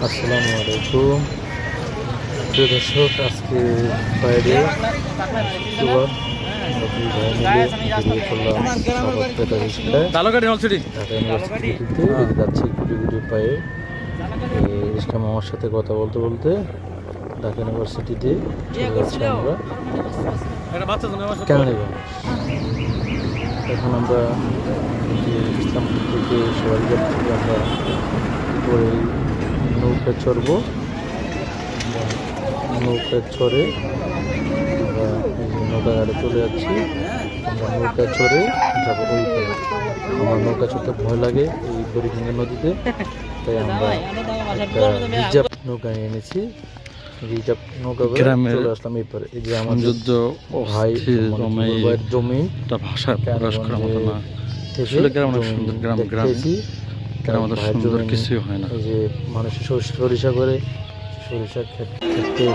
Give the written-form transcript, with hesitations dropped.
আসসালামু আলাইকুম প্রিয় দর্শক, আজকে ফ্রাইডে শুক্রবার আমরা দুই ভাই মিলে বেরিয়ে পড়লাম সাভার ঢাকা ইউনিভার্সিটিতে যাচ্ছি গুটি গুটি পায়ে। রিস্কা মামার সাথে কথা বলতে বলতে ঢাকা ইউনিভার্সিটিতে চলে যাচ্ছি আমরা কেরানীগঞ্জ। এখন আমরা ইসলামপুর থেকে সবাইকার থেকে আমরা উপরে নৌকায় চড়বো। নৌকায় চড়ে আমরা নৌকা ঘাটে চলে যাচ্ছি। আমরা নৌকায় চড়ে যাবো ওই পারে। আমার নৌকা চড়তে ভয় লাগে এই বুড়িগঙ্গা নদীতে, তাই আমরা একটা রিজার্ভ নৌকা নিয়ে এনেছি। রিজার্ভ নৌকা করে চলে আসলাম এই পারে। এই যে আমার যুদ্ধ ভাই ভাইয়ের জমি ভাষা প্রকাশ করার মতো না। কিছুই হয় না। এই যে মানুষ সরিষা করে সরিষা খেতে